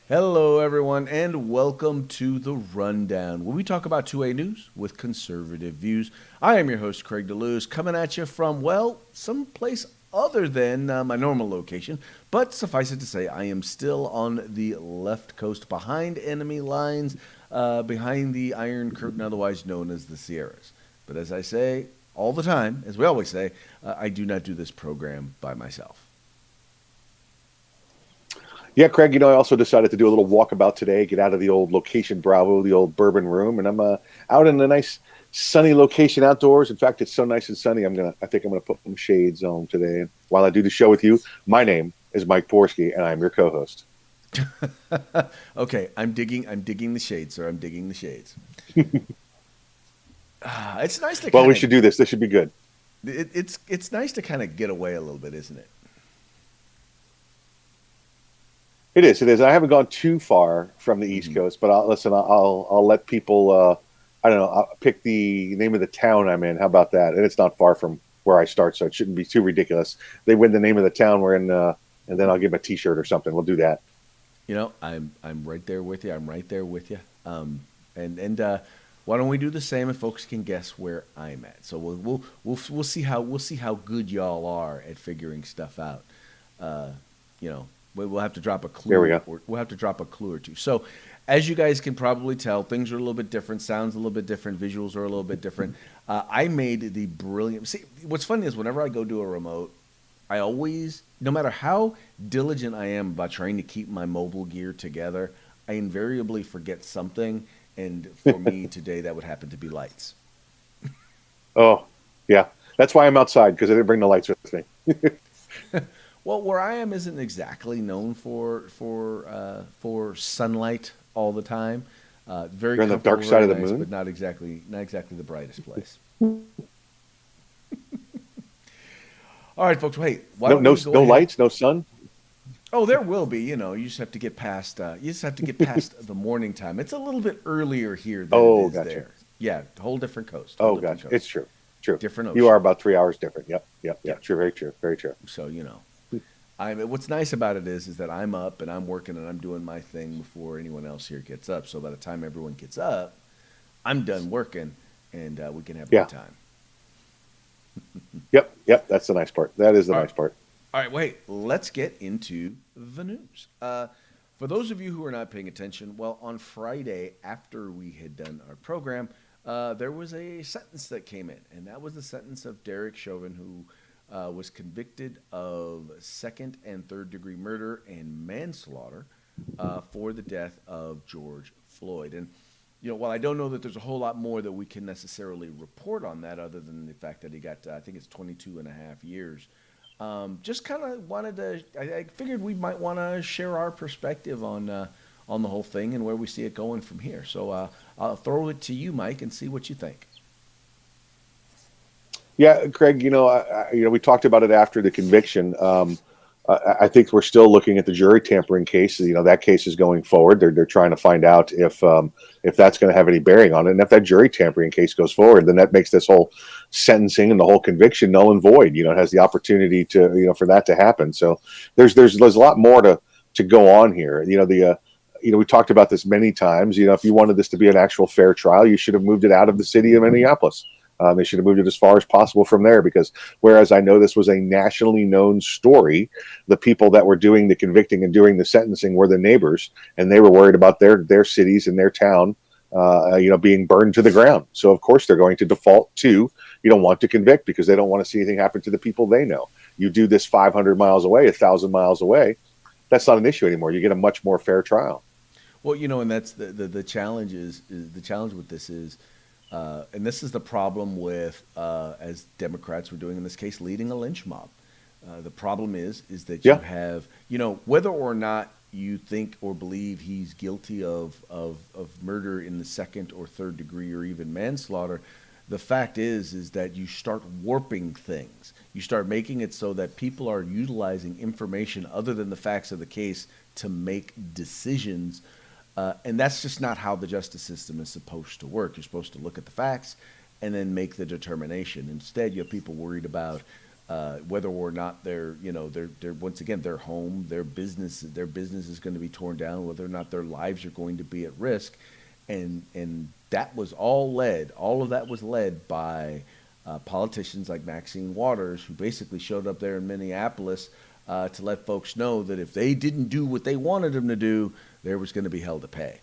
Hello, everyone, and welcome to the Rundown, where we talk about 2A news with conservative views. I am your host, Craig DeLuz, coming at you from, well, someplace other than my normal location. But suffice it to say, I am still on the left coast behind enemy lines, behind the Iron Curtain, otherwise known as the Sierras. But as I say all the time, as we always say, I do not do this program by myself. Yeah, Craig, I also decided to do a little walkabout today, get out of the old location Bravo, the old bourbon room, and I'm out in a nice sunny location outdoors. In fact, it's so nice and sunny. I think I'm gonna put some shades on today. And while I do the show with you, my name is Mike Porsky, and I'm your co-host. Okay, I'm digging the shades, sir. I'm digging the shades. It's nice to Well, kind we of should do this. This should be good. it's nice to kind of get away a little bit, isn't it? It is. It is. I haven't gone too far from the East Hmm. Coast, but I'll let people. I don't know. I'll pick the name of the town I'm in. How about that? And it's not far from where I start, so it shouldn't be too ridiculous. They win the name of the town we're in, and then I'll give them a T-shirt or something. We'll do that. I'm right there with you. I'm right there with you. And why don't we do the same if folks can guess where I'm at? So we'll see how good y'all are at figuring stuff out. Uh, we'll have to drop a There we clue, go. or we'll have to drop a clue or two. So, as you guys can probably tell, things are a little bit different. Sounds a little bit different. Visuals are a little bit different. I made the brilliant. See, what's funny is whenever I go do a remote, I always, no matter how diligent I am about trying to keep my mobile gear together, I invariably forget something. And for me today, that would happen to be lights. Oh, yeah. That's why I'm outside because I didn't bring the lights with me. Well, where I am isn't exactly known for sunlight all the time. Very You're on the comfortable, dark side very of the nice, moon. but not exactly the brightest place. All right, folks. Wait, why No, don't no, we go no ahead? lights, no sun. Oh, there will be. You just have to get past. You just have to get past the morning time. It's a little bit earlier here than it Oh, is gotcha. there. Yeah, whole different coast. Whole Oh, different gotcha. It's coast. true. True. Different You are ocean. about 3 hours different. Yep. Yep. Yeah. Yep. True. Very true. Very true. So what's nice about it is that I'm up and I'm working and I'm doing my thing before anyone else here gets up. So by the time everyone gets up, I'm done working and we can have a good Yeah. time. Yep. Yep. That's the nice part. That is the All right, nice part. all right. Wait, let's get into the news. For those of you who are not paying attention, well, on Friday after we had done our program, there was a sentence that came in, and that was the sentence of Derek Chauvin, who was convicted of second and third degree murder and manslaughter for the death of George Floyd. And while I don't know that there's a whole lot more that we can necessarily report on that, other than the fact that he got, I think it's 22 and a half years. Just kind of wanted to. I figured we might want to share our perspective on the whole thing and where we see it going from here. So I'll throw it to you, Mike, and see what you think. Yeah, Craig. We talked about it after the conviction. I think we're still looking at the jury tampering case. That case is going forward. They're trying to find out if that's going to have any bearing on it. And if that jury tampering case goes forward, then that makes this whole sentencing and the whole conviction null and void. It has the opportunity to for that to happen. So there's a lot more to go on here. We talked about this many times. If you wanted this to be an actual fair trial, you should have moved it out of the city of Minneapolis. They should have moved it as far as possible from there because whereas I know this was a nationally known story, the people that were doing the convicting and doing the sentencing were the neighbors, and they were worried about their cities and their town, being burned to the ground. So of course they're going to default to you don't want to convict because they don't want to see anything happen to the people they know. You do this 500 miles away, 1,000 miles away, that's not an issue anymore. You get a much more fair trial. Well, and that's the challenge is the challenge with this is, and this is the problem with as Democrats were doing in this case, leading a lynch mob. The problem is that you Yeah. have, whether or not you think or believe he's guilty of murder in the second or third degree or even manslaughter, the fact is that you start warping things. You start making it so that people are utilizing information other than the facts of the case to make decisions. And that's just not how the justice system is supposed to work. You're supposed to look at the facts and then make the determination. Instead, you have people worried about whether or not they're once again their home, their business is going to be torn down, whether or not their lives are going to be at risk, and that was all of that was led by politicians like Maxine Waters, who basically showed up there in Minneapolis to let folks know that if they didn't do what they wanted them to do, there was going to be hell to pay.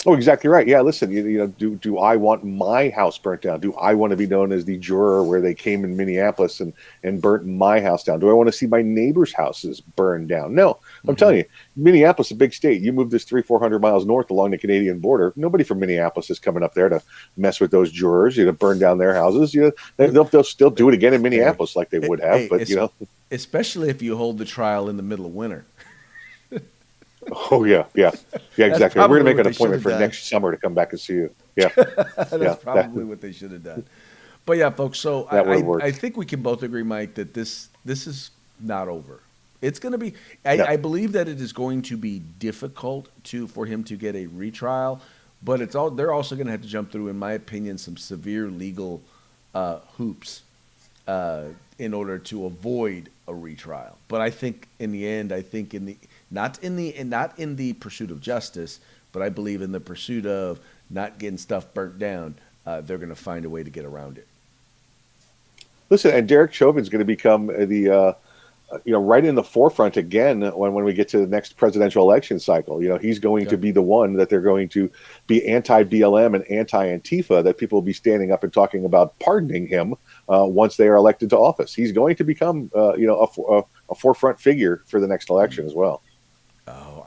Oh, exactly right. Yeah, listen, do I want my house burnt down? Do I want to be known as the juror where they came in Minneapolis and burnt my house down? Do I want to see my neighbors' houses burned down? No, I'm telling you, Minneapolis is a big state. You move this 300-400 miles north along the Canadian border, nobody from Minneapolis is coming up there to mess with those jurors, burn down their houses. They'll still do it again in Minneapolis like they would have, but especially if you hold the trial in the middle of winter. Oh yeah, exactly. We're gonna make an appointment for done. next summer to come back and see you. Yeah, that's probably what they should have done. But yeah, folks. So I think we can both agree, Mike, that this is not over. It's going to be. I believe that it is going to be difficult for him to get a retrial, but they're also going to have to jump through, in my opinion, some severe legal hoops in order to avoid a retrial. But I think in the end, not in the pursuit of justice, but I believe in the pursuit of not getting stuff burnt down, they're going to find a way to get around it. Listen, and Derek Chauvin's going to become the right in the forefront again when we get to the next presidential election cycle. He's going to be the one that they're going to be anti-BLM and anti-Antifa, that people will be standing up and talking about pardoning him once they are elected to office. He's going to become a forefront figure for the next election as well. Oh,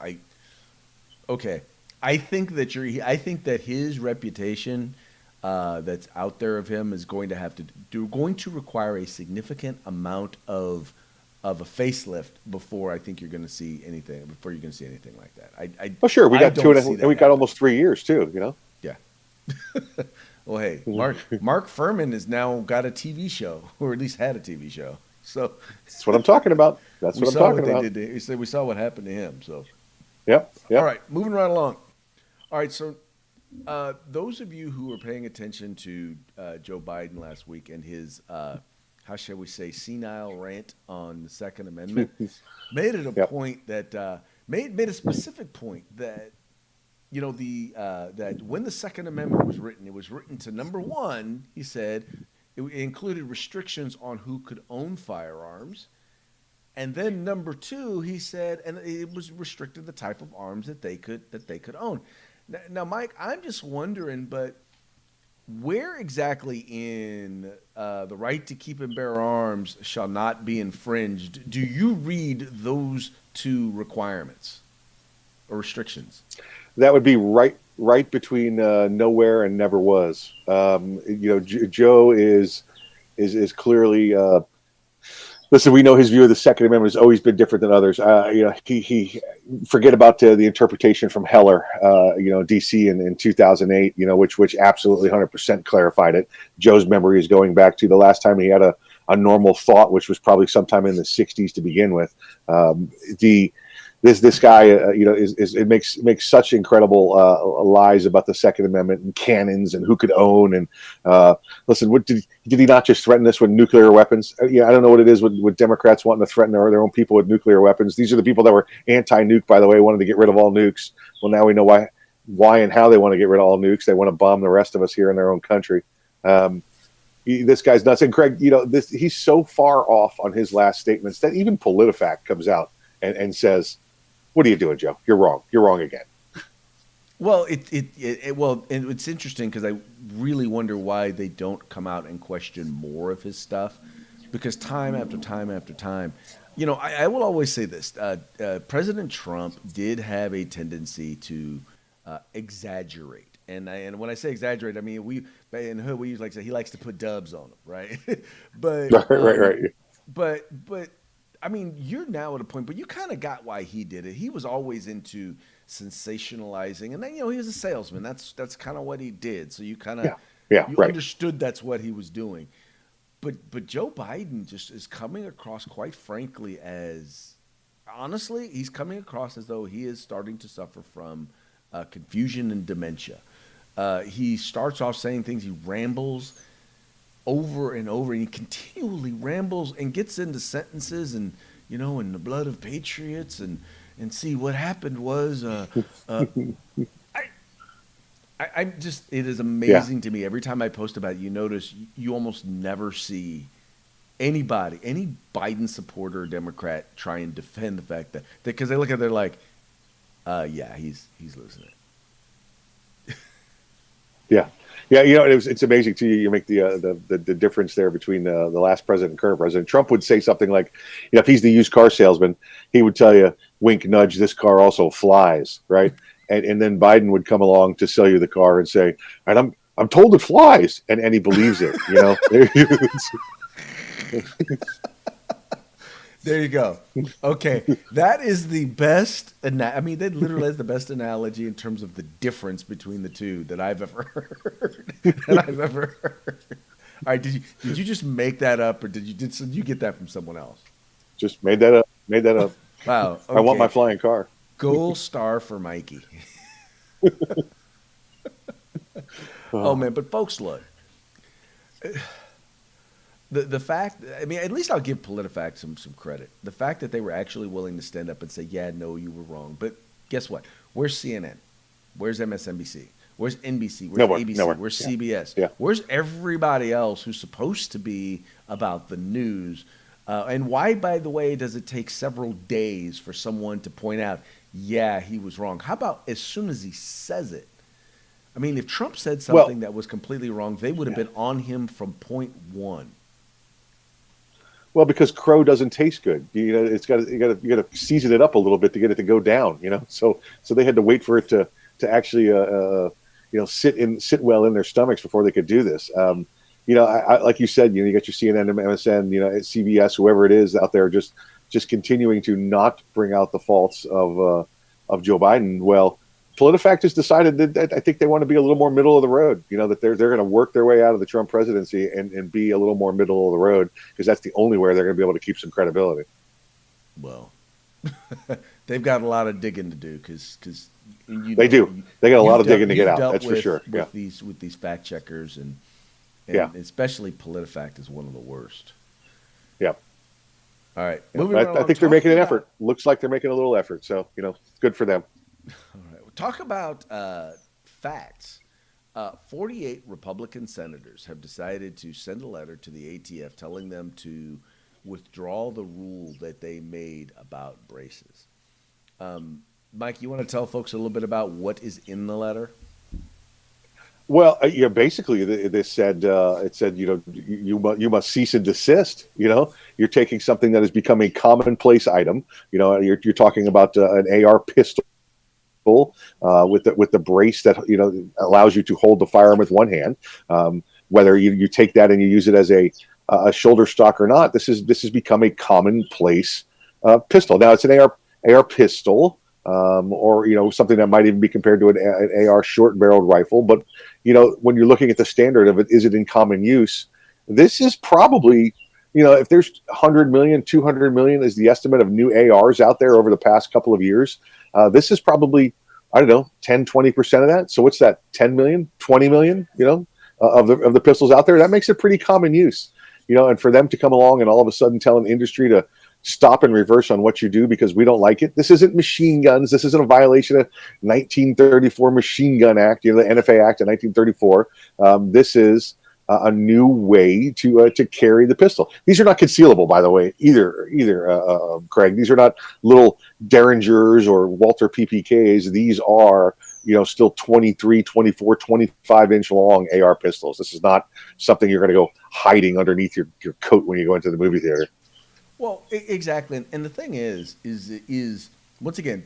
okay. I think that his reputation that's out there of him is going to require a significant amount of a facelift before I think you're going to see anything. Before you're going to see anything like that. Oh, sure. We got we got almost 3 years too. Yeah. Well, hey, Mark Furman has now got a TV show, or at least had a TV show. So that's what I'm talking about. That's what I'm talking about. We saw what happened to him. So, yep. All right, moving right along. All right, so those of you who were paying attention to Joe Biden last week and his, how shall we say, senile rant on the Second Amendment, made it a point that made a specific point that that when the Second Amendment was written, it was written to, number one, he said, it included restrictions on who could own firearms. And then number two, he said, and it was restricted the type of arms that they could own. Now, Mike, I'm just wondering, but where exactly in the right to keep and bear arms shall not be infringed do you read those two requirements or restrictions? That would be right between nowhere and never was. Joe is clearly. Listen, we know his view of the Second Amendment has always been different than others. He forget about the interpretation from Heller, D.C. in 2008, which absolutely 100% clarified it. Joe's memory is going back to the last time he had a normal thought, which was probably sometime in the 60s to begin with. This guy, it makes such incredible lies about the Second Amendment and cannons and who could own. And listen, what did he not just threaten us with nuclear weapons? I don't know what it is with Democrats wanting to threaten their own people with nuclear weapons. These are the people that were anti-nuke, by the way, wanted to get rid of all nukes. Well, now we know why and how they want to get rid of all nukes. They want to bomb the rest of us here in their own country. This guy's nuts. And Craig, he's so far off on his last statements that even PolitiFact comes out and says, "What are you doing, Joe? You're wrong. You're wrong again." Well, it's interesting because I really wonder why they don't come out and question more of his stuff, because time after time after time, I will always say this: President Trump did have a tendency to exaggerate, and when I say exaggerate, I mean in Hood we usually say he likes to put dubs on them, right? But right. But I mean, you're now at a point, but you kind of got why he did it. He was always into sensationalizing, and then he was a salesman. That's kind of what he did. So you kind of understood that's what he was doing. But Joe Biden just is coming across, quite frankly, honestly, he's coming across as though he is starting to suffer from confusion and dementia. He starts off saying things, he rambles. over and over, and he continually rambles and gets into sentences and in the blood of patriots and see what happened was uh, I, I'm just it is Yeah. amazing to me every time I post about it. You notice you almost never see anybody, any Biden supporter or Democrat try and defend the fact that because they look at it, they're like, yeah, he's losing it. Yeah, yeah. It's amazing too. You make the difference there between the last president and current president. Trump would say something like, if he's the used car salesman, he would tell you, wink, nudge, this car also flies, right? And then Biden would come along to sell you the car and say, and I'm told it flies, and he believes it. There you go. Okay, that is the best. I mean, that literally is the best analogy in terms of the difference between the two that I've ever heard. That I've ever heard. All right, did you just make that up, or did you get that from someone else? Just made that up. Made that up. Wow. I want my Okay. flying car. Gold star for Mikey. Oh Oh, man, but folks, look. The fact, I mean, at least I'll give PolitiFact some credit. The fact that they were actually willing to stand up and say, yeah, no, you were wrong. But guess what? Where's CNN? Where's MSNBC? Where's NBC? Where's nowhere, ABC? nowhere. Where's Yeah, CBS? yeah. Where's everybody else who's supposed to be about the news? And why, by the way, does it take several days for someone to point out, yeah, he was wrong? How about as soon as he says it? I mean, if Trump said Well, something that was completely wrong, they would have yeah. been on him from point one. Well, because crow doesn't taste good. It's got you got to season it up a little bit to get it to go down. So they had to wait for it to actually sit well in their stomachs before they could do this. I like you said, you got your CNN, MSN, CBS, whoever it is out there, just continuing to not bring out the faults of Joe Biden. Well, PolitiFact has decided that I think they want to be a little more middle of the road. That they're going to work their way out of the Trump presidency and be a little more middle of the road, because that's the only way they're going to be able to keep some credibility. Well, they've got a lot of digging to do because They do. They got a lot of digging to get you've out. dealt That's for sure. Yeah. with these fact checkers and Yeah. especially PolitiFact is one of the worst. Yeah. All right, Yeah. moving But right I along. think they're making an Talking about effort. Looks like they're making a little effort. So, good for them. all right, talk about facts. 48 Republican senators have decided to send a letter to the ATF telling them to withdraw the rule that they made about braces. Mike, you want to tell folks a little bit about what is in the letter? Well, basically, it said, you must cease and desist. You're taking something that has become a commonplace item. You're talking about an AR pistol with the brace that allows you to hold the firearm with one hand. Whether you take that and you use it as a shoulder stock or not, this has become a commonplace pistol. Now it's an AR pistol. Or something that might even be compared to an AR short-barreled rifle. But when you're looking at the standard of it, is it in common use? This is probably, if there's 100 million, 200 million is the estimate of new ARs out there over the past couple of years. This is probably, I don't know, 10, 20% of that. So what's that? 10 million, 20 million, of the pistols out there. That makes it pretty common use. And for them to come along and all of a sudden tell an industry to stop and reverse on what you do because we don't like it. This isn't machine guns. This isn't a violation of 1934 Machine Gun Act, the NFA Act of 1934. This is a new way to carry the pistol. These are not concealable, by the way, either, Craig. These are not little Derringers or Walter PPKs. These are, still 23, 24, 25-inch long AR pistols. This is not something you're going to go hiding underneath your coat when you go into the movie theater. Well, exactly, and the thing is once again,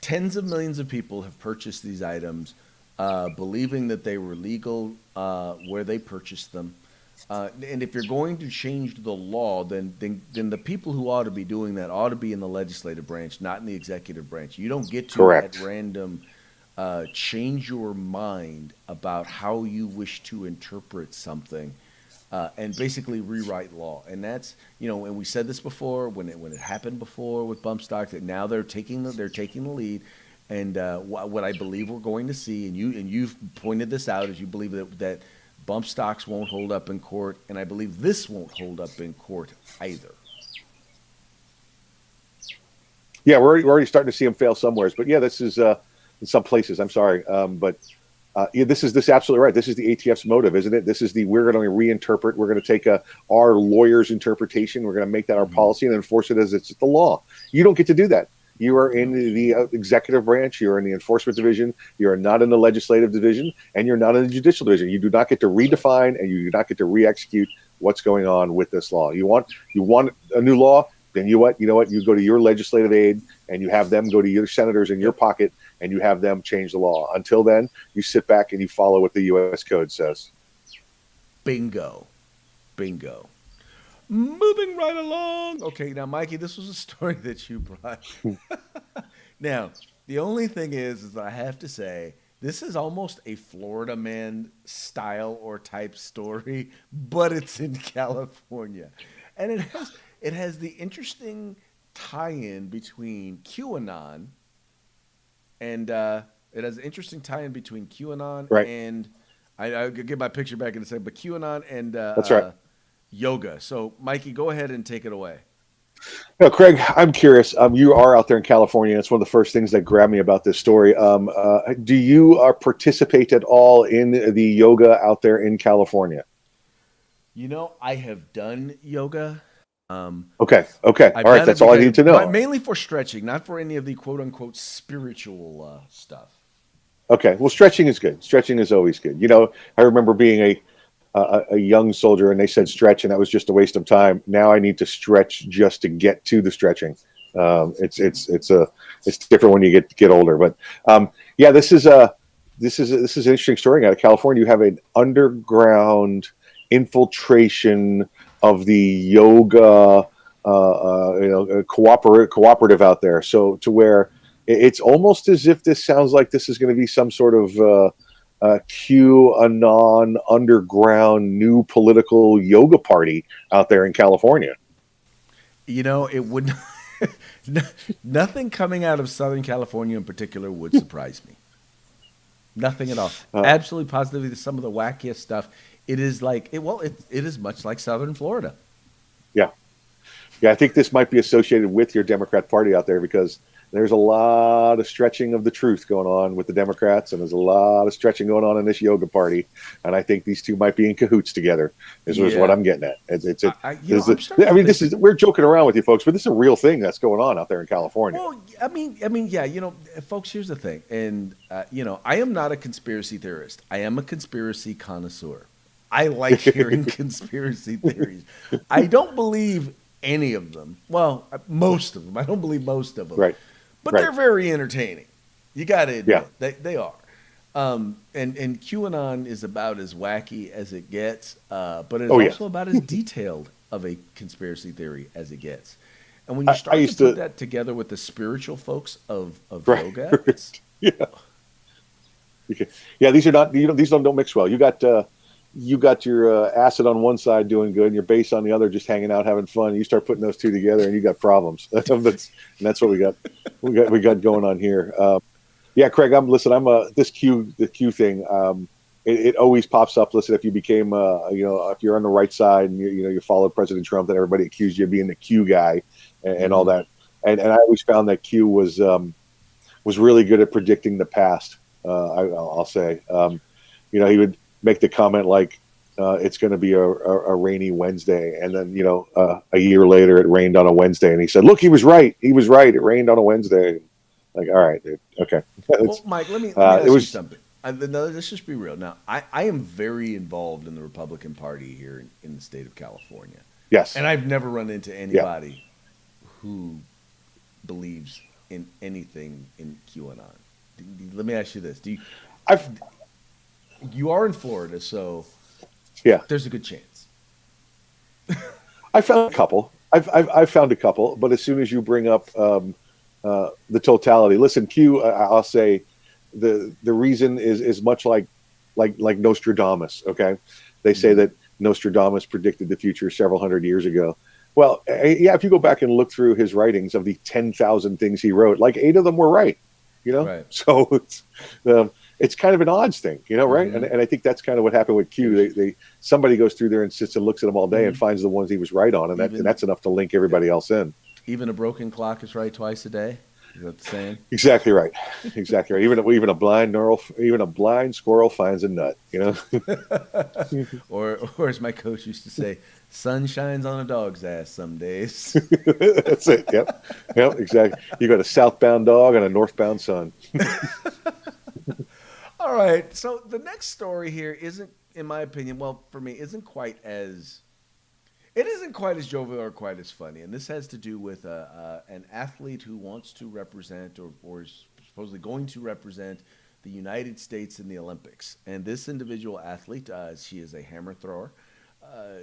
tens of millions of people have purchased these items, believing that they were legal where they purchased them. And if you're going to change the law, then the people who ought to be doing that ought to be in the legislative branch, not in the executive branch. You don't get to Correct. at random change your mind about how you wish to interpret something. And basically rewrite law, and that's and we said this before when it happened before with bump stock, that now they're taking the lead, and what I believe we're going to see, and you've pointed this out, is you believe that bump stocks won't hold up in court, and I believe this won't hold up in court either. Yeah, we're already starting to see them fail somewheres, but yeah, this is in some places. I'm sorry, but yeah, this is absolutely right. This is the ATF's motive, isn't it? This is we're going to reinterpret. We're going to take our lawyer's interpretation. We're going to make that our policy and enforce it as it's the law. You don't get to do that. You are in the executive branch. You are in the enforcement division. You are not in the legislative division, and you're not in the judicial division. You do not get to redefine, and you do not get to re-execute what's going on with this law. You want a new law? Then you know what? You go to your legislative aide, and you have them go to your senators in your pocket, and you have them change the law. Until then, you sit back and you follow what the U.S. Code says. Bingo. Moving right along. Okay, now, Mikey, this was a story that you brought. Now, the only thing is that I have to say, this is almost a Florida man style or type story, but it's in California. And it has the interesting tie-in between QAnon and Right. and I'll get my picture back in a second, but QAnon and That's right. yoga. So, Mikey, go ahead and take it away. No, Craig, I'm curious. You are out there in California. It's one of the first things that grabbed me about this story. Do you participate at all in the yoga out there in California? You know, I have done yoga. Okay. All right. That's all I need to know. Mainly for stretching, not for any of the quote unquote spiritual stuff. Okay. Well, stretching is good. Stretching is always good. You know, I remember being a young soldier, and they said stretch, and that was just a waste of time. Now I need to stretch just to get to the stretching. It's different when you get older. But yeah, this is an interesting story out of California. You have an underground infiltration of the yoga cooperative out there, so to where it's almost as if this sounds like this is going to be some sort of QAnon underground new political yoga party out there in California. You know, it would nothing coming out of Southern California in particular would surprise me. Nothing at all. Absolutely positively, some of the wackiest stuff. It is like it is much like Southern Florida. Yeah, I think this might be associated with your Democrat Party out there, because there's a lot of stretching of the truth going on with the Democrats, and there's a lot of stretching going on in this yoga party, and I think these two might be in cahoots together. Is what I'm getting at. We're joking around with you folks, but this is a real thing that's going on out there in California. Well, I mean, yeah, you know, folks, here's the thing, and you know, I am not a conspiracy theorist. I am a conspiracy connoisseur. I like hearing conspiracy theories. I don't believe any of them. Well, most of them. I don't believe most of them. Right. But they're very entertaining. You got to admit, they are. And QAnon is about as wacky as it gets, but it's also about as detailed of a conspiracy theory as it gets. And when you start to put that together with the spiritual folks of yoga, these are not. These don't mix well. You got your acid on one side doing good, and your base on the other just hanging out having fun. You start putting those two together, and you got problems. That's what we got. We got going on here. Yeah, Craig. The Q thing. It always pops up. Listen, if you became, if you're on the right side and you followed President Trump, then everybody accused you of being the Q guy and all that. And I always found that Q was really good at predicting the past. I'll say, he would make the comment like, it's going to be a rainy Wednesday. And then, a year later it rained on a Wednesday. And he said, look, he was right. It rained on a Wednesday. Like, all right, dude. Okay. Well, Mike, let me ask you something. Let's just be real. Now, I am very involved in the Republican Party here in the state of California. Yes. And I've never run into anybody who believes in anything in QAnon. Let me ask you this. You are in Florida, so there's a good chance. I found a couple. I've found a couple, but as soon as you bring up the totality, listen, Q, I'll say the reason is much like Nostradamus. Okay, they say that Nostradamus predicted the future several hundred years ago. Well, if you go back and look through his writings, of the 10,000 things he wrote, like 8 of them were right. Right. So it's, it's kind of an odds thing, right? Mm-hmm. And I think that's kind of what happened with Q. Somebody goes through there and sits and looks at them all day and finds the ones he was right on, and Even that's enough to link everybody else in. even a broken clock is right twice a day. Is that the saying? Exactly right. Exactly right. Even a blind squirrel finds a nut. Or as my coach used to say, sun shines on a dog's ass some days. That's it. Yep. Yep. Exactly. You got a southbound dog and a northbound son. All right. So the next story here isn't, in my opinion, well, for me, it isn't quite as jovial or quite as funny. And this has to do with an athlete who wants to represent or is supposedly going to represent the United States in the Olympics. And this individual athlete, she is a hammer thrower.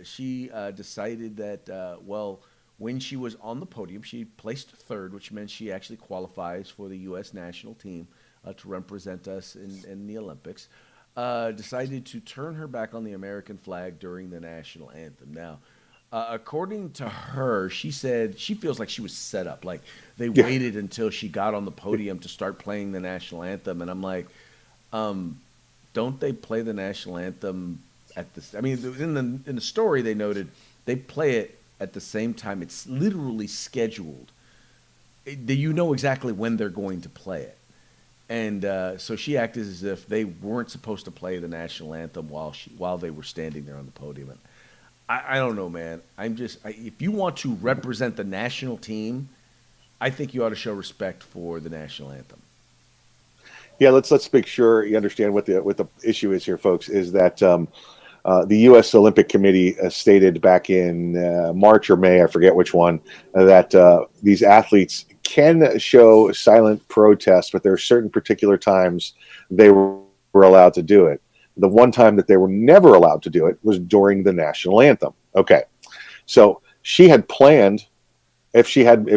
She decided that, well, when she was on the podium, she placed third, which meant she actually qualifies for the U.S. national team to represent us in the Olympics. Decided to turn her back on the American flag during the national anthem. Now, according to her, she said she feels like she was set up. Like they waited until she got on the podium to start playing the national anthem. And I'm like, don't they play the national anthem at the? I mean, in the story they noted they play it at the same time. It's literally scheduled. You know exactly when they're going to play it. And so she acted as if they weren't supposed to play the national anthem while they were standing there on the podium. And I don't know, man. If you want to represent the national team, I think you ought to show respect for the national anthem. Yeah, let's make sure you understand what the issue is here, folks. Is that the U.S. Olympic Committee stated back in March or May, I forget which one, that these athletes can show silent protest, but there are certain particular times they were allowed to do it. The one time that they were never allowed to do it was during the national anthem. Okay, so she had planned, if she had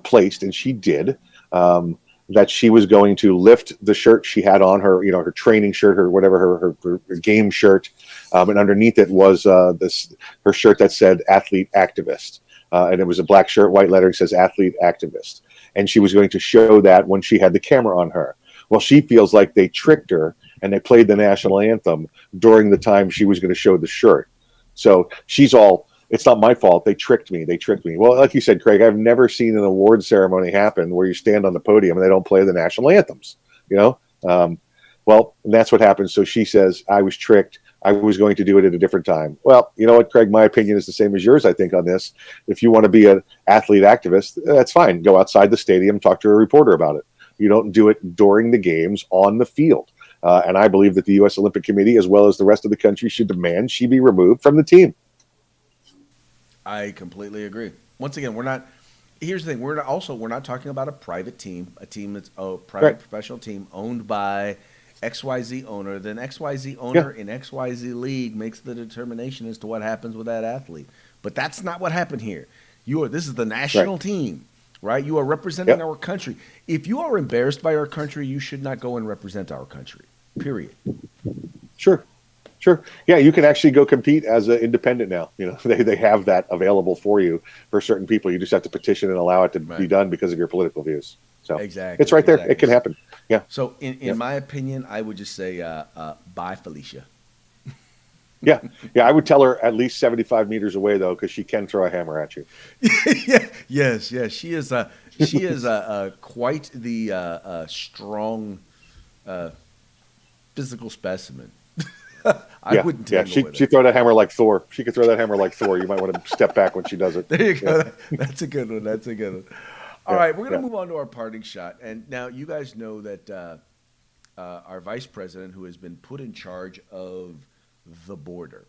placed, and she did, that she was going to lift the shirt she had on her, her training shirt or whatever, her game shirt, and underneath it was her shirt that said athlete activist. And it was a black shirt, white lettering, says athlete activist. And she was going to show that when she had the camera on her. Well, she feels like they tricked her and they played the national anthem during the time she was going to show the shirt. So she's all, it's not my fault. They tricked me. Well, like you said, Craig, I've never seen an award ceremony happen where you stand on the podium and they don't play the national anthems, Well, that's what happened. So she says, I was tricked. I was going to do it at a different time. Well, you know what, Craig? My opinion is the same as yours, I think, on this. If you want to be an athlete activist, that's fine. Go outside the stadium, talk to a reporter about it. You don't do it during the games on the field. And I believe that the U.S. Olympic Committee, as well as the rest of the country, should demand she be removed from the team. I completely agree. Once again, here's the thing. We're not talking about a private team, a team that's a private professional team owned by XYZ owner. Then XYZ owner in XYZ league makes the determination as to what happens with that athlete. But that's not what happened here. This is the national team, right? You are representing our country. If you are embarrassed by our country, you should not go and represent our country. Period. Sure. Yeah, you can actually go compete as an independent now. They have that available for you for certain people. You just have to petition and allow it to be done because of your political views. So exactly, it's right there. It can happen. Yeah. So in my opinion, I would just say bye, Felicia. Yeah. I would tell her at least 75 meters away though, because she can throw a hammer at you. Yes. She is quite the strong physical specimen. I wouldn't tangle with she throw that hammer like Thor. She could throw that hammer like Thor. You might want to step back when she does it. There you go. Yeah. That's a good one. All right, we're going to move on to our parting shot. And now you guys know that our vice president, who has been put in charge of the border,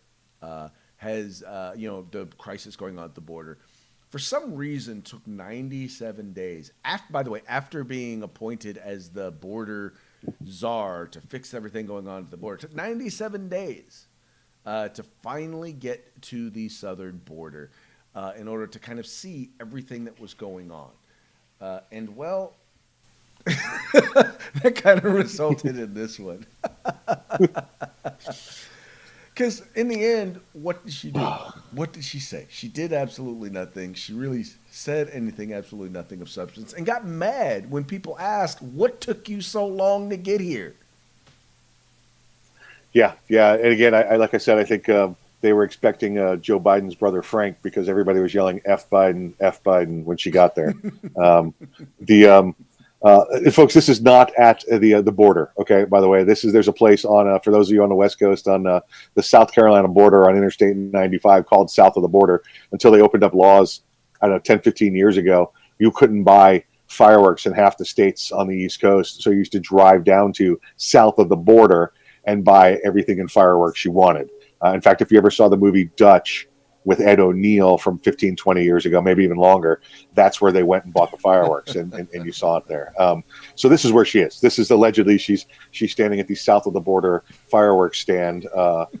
has, the crisis going on at the border, for some reason took 97 days. By the way, after being appointed as the border czar to fix everything going on at the border. It took 97 days to finally get to the southern border in order to kind of see everything that was going on. And well, that kind of resulted in this one. Because in the end, what did she do? What did she say? She did absolutely nothing. She really said absolutely nothing of substance, and got mad when people asked, what took you so long to get here? Yeah, yeah. And again, I like I said, I think they were expecting Joe Biden's brother Frank because everybody was yelling F Biden" when she got there. Um, the Folks, this is not at the border. Okay, by the way, there's a place on for those of you on the West Coast on the South Carolina border on Interstate 95 called South of the Border. Until they opened up laws, I don't know, 10, 15 years ago, you couldn't buy fireworks in half the states on the East Coast. So you used to drive down to south of the border and buy everything in fireworks you wanted. In fact, if you ever saw the movie Dutch with Ed O'Neill from 15, 20 years ago, maybe even longer, that's where they went and bought the fireworks, and you saw it there. So this is where she is. This is allegedly she's standing at the south of the border fireworks stand,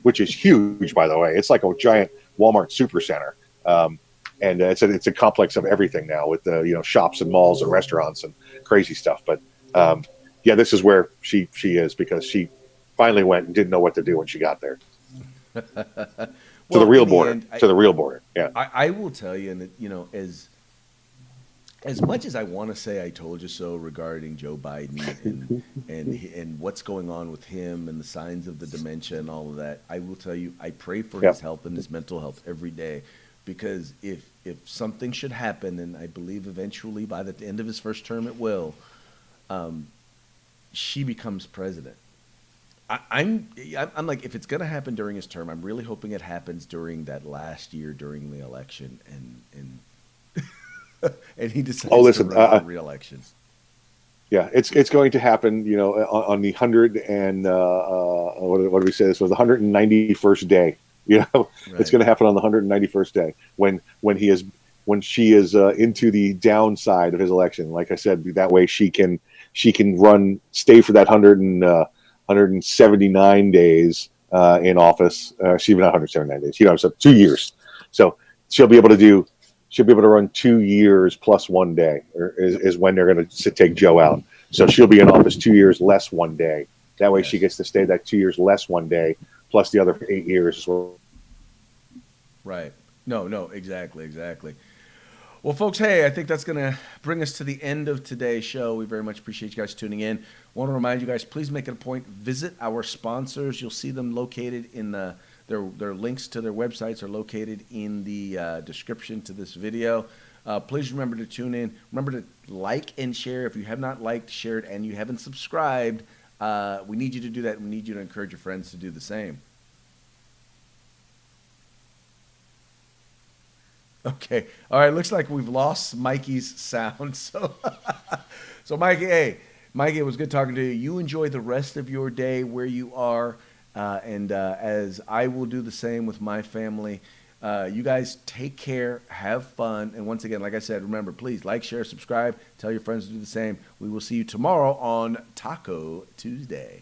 which is huge, by the way. It's like a giant Walmart supercenter. And it's a complex of everything now with the shops and malls and restaurants and crazy stuff. But yeah, this is where she is because she finally went and didn't know what to do when she got there. To the real border. To the real border. Yeah. I will tell you, and as much as I want to say I told you so regarding Joe Biden and what's going on with him and the signs of the dementia and all of that, I will tell you I pray for his health and his mental health every day, because if something should happen, and I believe eventually by the end of his first term it will, she becomes president. I'm like, if it's going to happen during his term, I'm really hoping it happens during that last year during the election, and and he decides to run for re-election. Yeah, it's going to happen. On the 100 and what do we say? This was the 191st day. Right. It's going to happen on the 191st day when she is into the downside of his election. Like I said, that way she can stay for that 179 days in office. She's not 179 days. So 2 years. So she'll be able to run 2 years plus 1 day, is when they're going to take Joe out. So she'll be in office 2 years less 1 day. That way she gets to stay that 2 years less 1 day plus the other 8 years as well. Right. No, exactly. Well, folks, hey, I think that's going to bring us to the end of today's show. We very much appreciate you guys tuning in. Want to remind you guys, please make it a point, visit our sponsors. You'll see them located in their links to their websites are located in the description to this video. Please remember to tune in. Remember to like and share. If you have not liked, shared, and you haven't subscribed, we need you to do that. We need you to encourage your friends to do the same. Okay. All right. Looks like we've lost Mikey's sound. So Mikey, it was good talking to you. You enjoy the rest of your day where you are. And as I will do the same with my family, you guys take care, have fun. And once again, like I said, remember, please like, share, subscribe, tell your friends to do the same. We will see you tomorrow on Taco Tuesday.